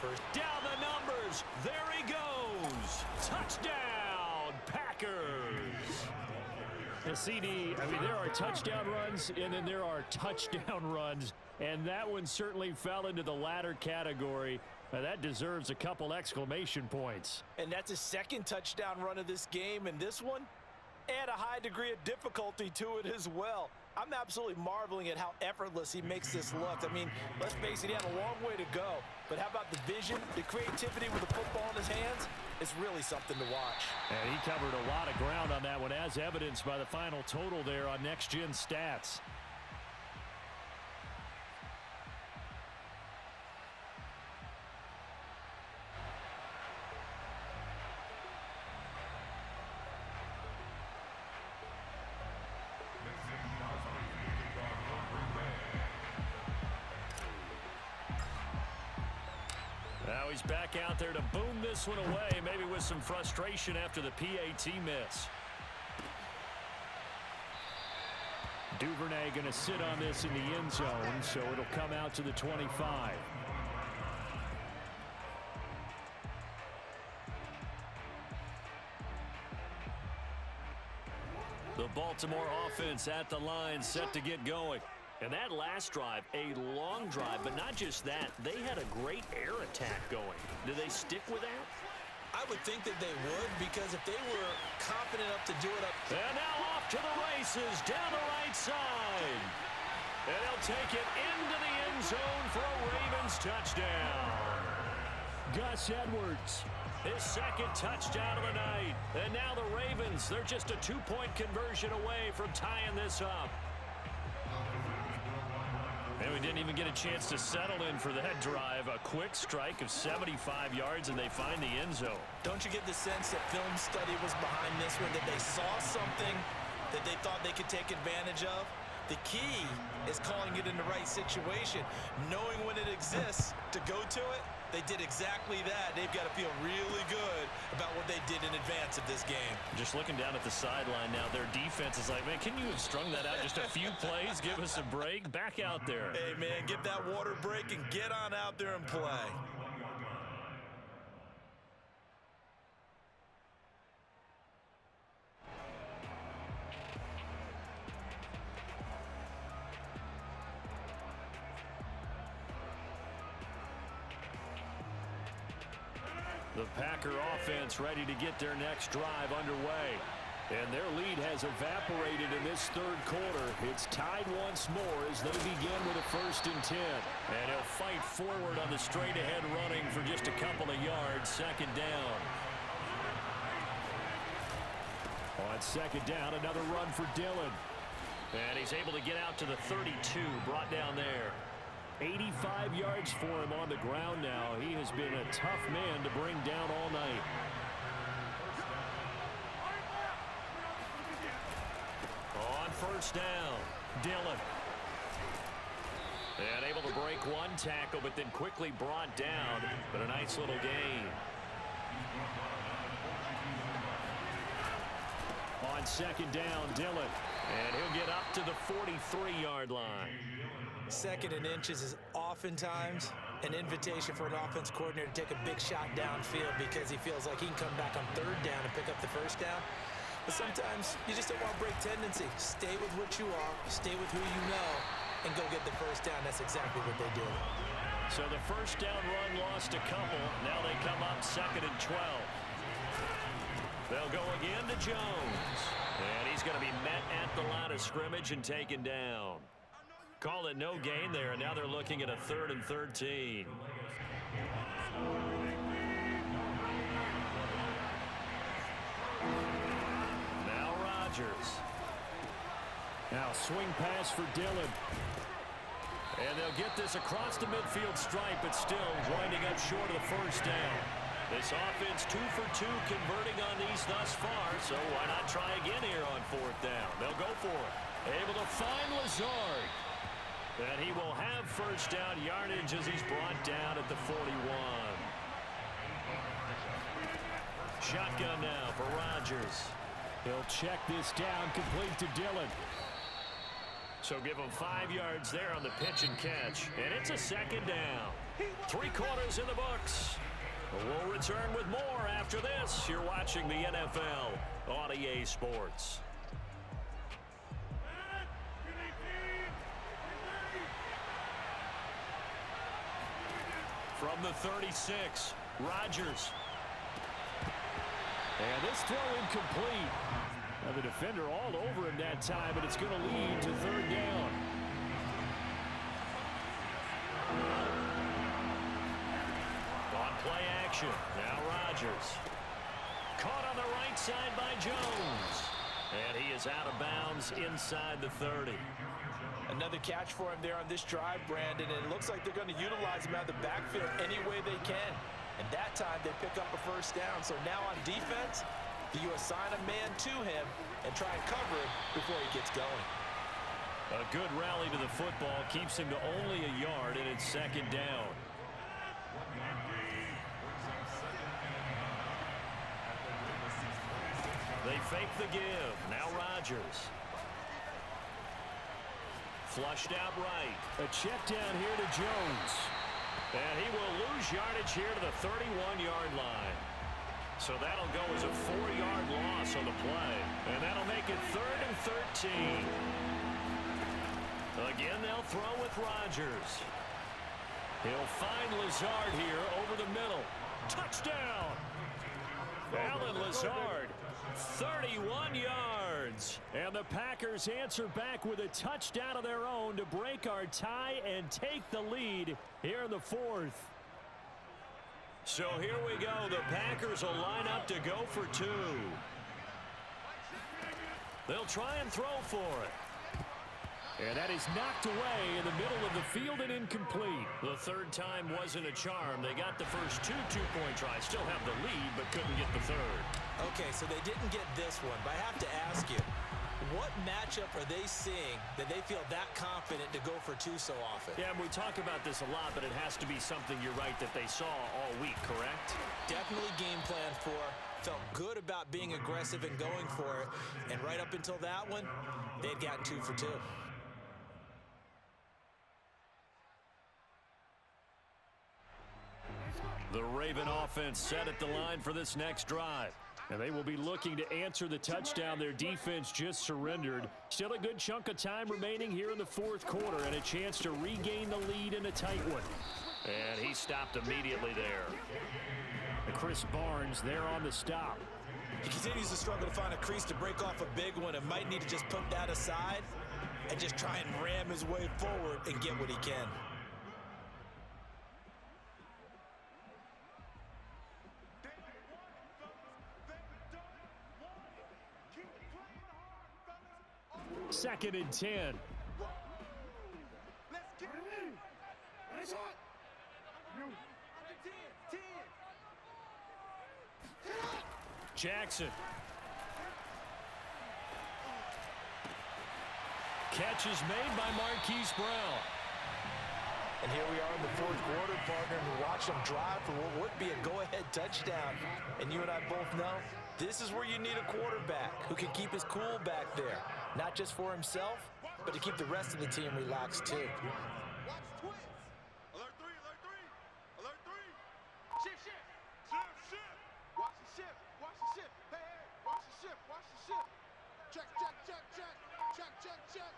first. Down the numbers. There he goes. Touchdown, Packers. The CD, I mean, there are touchdown runs, and then there are touchdown runs, and that one certainly fell into the latter category. Now, that deserves a couple exclamation points. And that's his second touchdown run of this game, and this one, add a high degree of difficulty to it as well. I'm absolutely marveling at how effortless he makes this look. I mean, let's face it, he had a long way to go. But how about the vision, the creativity with the football in his hands? It's really something to watch. And he covered a lot of ground on that one, as evidenced by the final total there on Next Gen Stats. Now he's back out there to boom this one away, maybe with some frustration after the PAT miss. Duvernay going to sit on this in the end zone, so it'll come out to the 25. The Baltimore offense at the line, set to get going. And that last drive, a long drive, but not just that. They had a great air attack going. Do they stick with that? I would think that they would, because if they were confident enough to do it up. And now off to the races down the right side. And he'll take it into the end zone for a Ravens touchdown. Gus Edwards, his second touchdown of the night. And now the Ravens, they're just a two-point conversion away from tying this up. And we didn't even get a chance to settle in for that drive. A quick strike of 75 yards, and they find the end zone. Don't you get the sense that film study was behind this one, that they saw something that they thought they could take advantage of? The key is calling it in the right situation, knowing when it exists to go to it. They did exactly that. They've got to feel really good about what they did in advance of this game. Just looking down at the sideline now, their defense is like, man, can you have strung that out just a few plays? Give us a break. Back out there. Hey, man, give that water break and get on out there and play. The Packer offense ready to get their next drive underway. And their lead has evaporated in this third quarter. It's tied once more as they begin with a 1st and 10. And he'll fight forward on the straight-ahead running for just a couple of yards. Second down. On second down, another run for Dillon. And he's able to get out to the 32, brought down there. 85 yards for him on the ground now. He has been a tough man to bring down all night. On first down, Dillon. And able to break one tackle, but then quickly brought down. But a nice little gain. On second down, Dillon. And he'll get up to the 43-yard line. 2nd and inches is oftentimes an invitation for an offense coordinator to take a big shot downfield because he feels like he can come back on 3rd down and pick up the 1st down. But sometimes you just don't want to break tendency. Stay with what you are, stay with who you know, and go get the 1st down. That's exactly what they did. So the 1st down run lost a couple. Now they come up 2nd and 12. They'll go again to Jones. And he's going to be met at the line of scrimmage and taken down. Call it no gain there, and now they're looking at a 3rd and 13. Now Rodgers. Now swing pass for Dillon. And they'll get this across the midfield stripe, but still winding up short of the 1st down. This offense 2 for 2 converting on these thus far, so why not try again here on 4th down? They'll go for it. Able to find Lazard. And he will have 1st down yardage as he's brought down at the 41. Shotgun now for Rodgers. He'll check this down, complete to Dillon. So give him 5 yards there on the pitch and catch. And it's a 2nd down. Three quarters in the books. We'll return with more after this. You're watching the NFL on EA Sports. From the 36, Rodgers. And this throw incomplete. Now the defender all over him that time, but it's going to lead to third down. On play action, now Rodgers. Caught on the right side by Jones. And he is out of bounds inside the 30. Another catch for him there on this drive, Brandon, and it looks like they're going to utilize him out of the backfield any way they can. And that time they pick up a first down. So now on defense, do you assign a man to him and try and cover him before he gets going? A good rally to the football keeps him to only a yard, and it's second down. They fake the give. Now Rodgers. Flushed out right. A check down here to Jones. And he will lose yardage here to the 31-yard line. So that'll go as a 4-yard loss on the play. And that'll make it 3rd and 13. Again, they'll throw with Rodgers. He'll find Lazard here over the middle. Touchdown! Alan Lazard, 31 yards. And the Packers answer back with a touchdown of their own to break our tie and take the lead here in the 4th. So here we go. The Packers will line up to go for 2. They'll try and throw for it. And that is knocked away in the middle of the field and incomplete. The third time wasn't a charm. They got the first 2 two-point tries. Still have the lead, but couldn't get the third. Okay, so they didn't get this one, but I have to ask you, what matchup are they seeing that they feel that confident to go for 2 so often? Yeah, and we talk about this a lot, but it has to be something, you're right, that they saw all week, correct? Definitely game plan for. Felt good about being aggressive and going for it. And right up until that one, they'd gotten 2 for 2. The Raven offense set at the line for this next drive. And they will be looking to answer the touchdown their defense just surrendered. Still a good chunk of time remaining here in the 4th quarter and a chance to regain the lead in a tight one. And he stopped immediately there. Chris Barnes there on the stop. He continues to struggle to find a crease to break off a big one and might need to just put that aside and just try and ram his way forward and get what he can. Second and 10. Jackson. Catch is made by Marquise Brown. And here we are in the 4th quarter, partner, and we watch them drive for what would be a go-ahead touchdown. And you and I both know this is where you need a quarterback who can keep his cool back there. Not just for himself, but to keep the rest of the team relaxed too. Watch twins. Alert 3, alert 3. Alert 3. Shift, shift. Shift, shift. Watch the shift. Watch the shift. Hey, hey. Watch the shift. Watch the shift. Check, check, check, check. Check, check, check.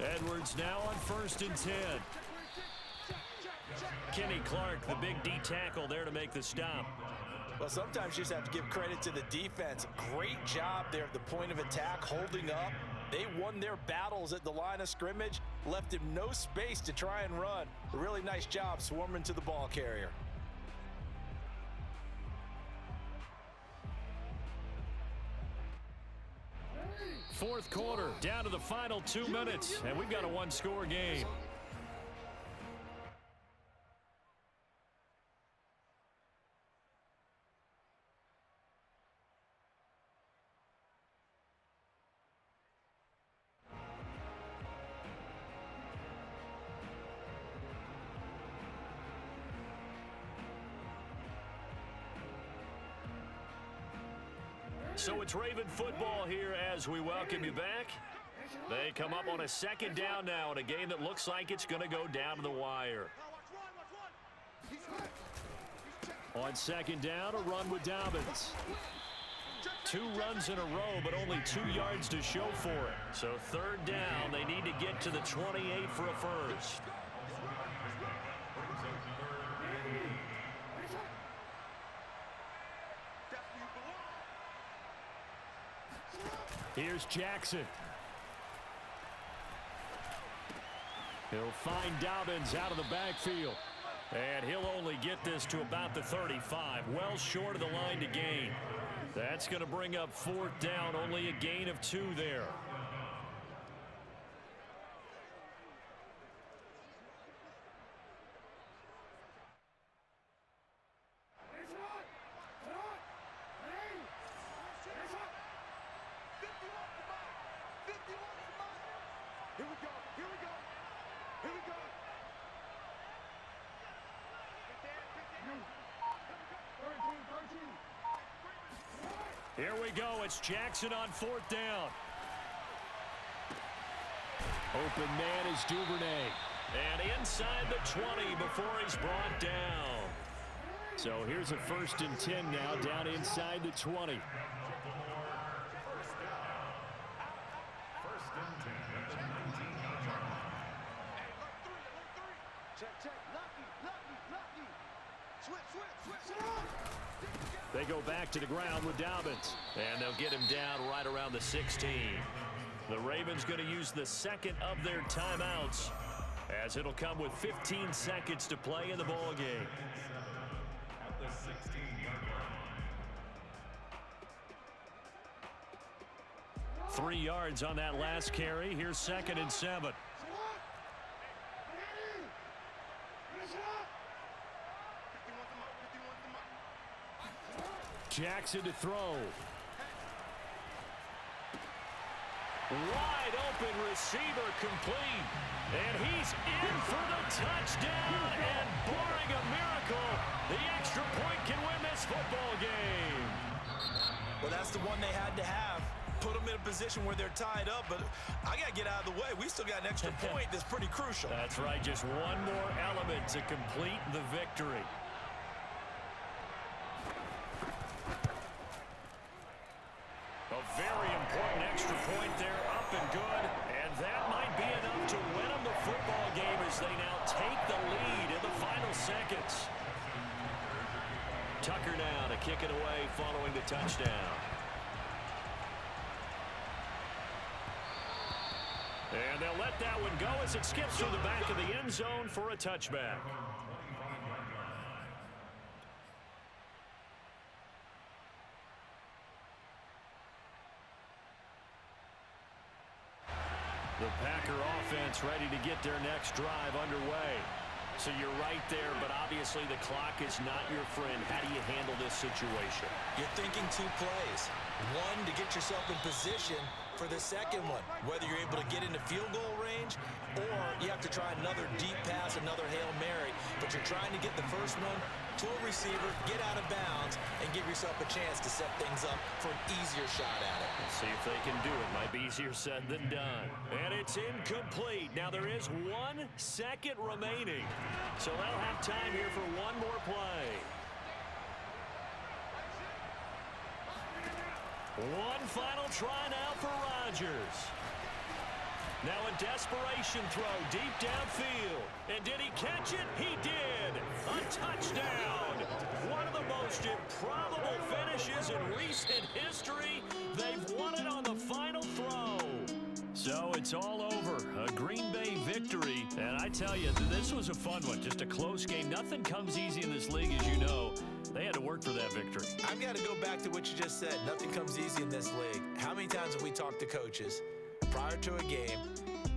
Edwards now on 1st and 10. Kenny Clark, the big D tackle there to make the stop. Well, sometimes you just have to give credit to the defense. Great job there at the point of attack, holding up. They won their battles at the line of scrimmage, left him no space to try and run. A really nice job swarming to the ball carrier. Fourth quarter, down to the final 2 minutes, and we've got a one-score game. So it's Raven football here as we welcome you back. They come up on a second down now in a game that looks like it's going to go down to the wire. On second down, a run with Dobbins. 2 runs in a row, but only 2 yards to show for it. So third down, they need to get to the 28 for a first. Here's Jackson. He'll find Dobbins out of the backfield. And he'll only get this to about the 35, well short of the line to gain. That's going to bring up fourth down, only a gain of 2 there. Here we go. It's Jackson on fourth down. Open man is Duvernay. And inside the 20 before he's brought down. So here's a 1st and 10 now, down inside the 20. They go back to the ground with Dobbins. And they'll get him down right around the 16. The Ravens going to use the second of their timeouts, as it'll come with 15 seconds to play in the ball game. At the 16-yard line. 3 yards on that last carry. Here's 2nd and 7. Jackson to throw. Wide open receiver complete. And he's in for the touchdown. And barring a miracle, the extra point can win this football game. Well, that's the one they had to have. Put them in a position where they're tied up, but I got to get out of the way. We still got an extra point that's pretty crucial. That's right. Just one more element to complete the victory. A very important extra point there, up and good. And that might be enough to win them the football game as they now take the lead in the final seconds. Tucker now to kick it away following the touchdown. And they'll let that one go as it skips through the back of the end zone for a touchback. The Packer offense ready to get their next drive underway. So you're right there, but obviously the clock is not your friend. How do you handle this situation? You're thinking 2 plays. One, to get yourself in position for the second one, whether you're able to get into field goal range or you have to try another deep pass, another Hail Mary, but you're trying to get the first one to a receiver, get out of bounds, and give yourself a chance to set things up for an easier shot at it. Let's see if they can do it. Might be easier said than done. And it's incomplete. Now there is 1 second remaining. So they'll have time here for one more play. One final try now for Rodgers. Now a desperation throw deep downfield. And did he catch it? He did. A touchdown. One of the most improbable finishes in recent history. They've won it on the final throw. So it's all over. A Green Bay victory. And I tell you, this was a fun one. Just a close game. Nothing comes easy in this league, as you know. They had to work for that victory. I've got to go back to what you just said. Nothing comes easy in this league. How many times have we talked to coaches prior to a game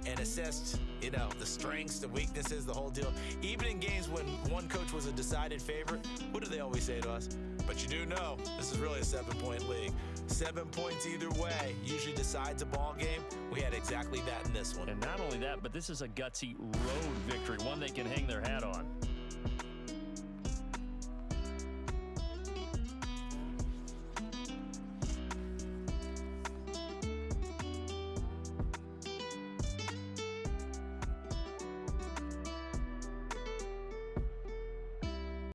and assessed, the strengths, the weaknesses, the whole deal? Even in games when one coach was a decided favorite, what do they always say to us? But you do know this is really a 7-point league. 7 points either way usually decides a ball game. We had exactly that in this one. And not only that, but this is a gutsy road victory, one they can hang their hat on.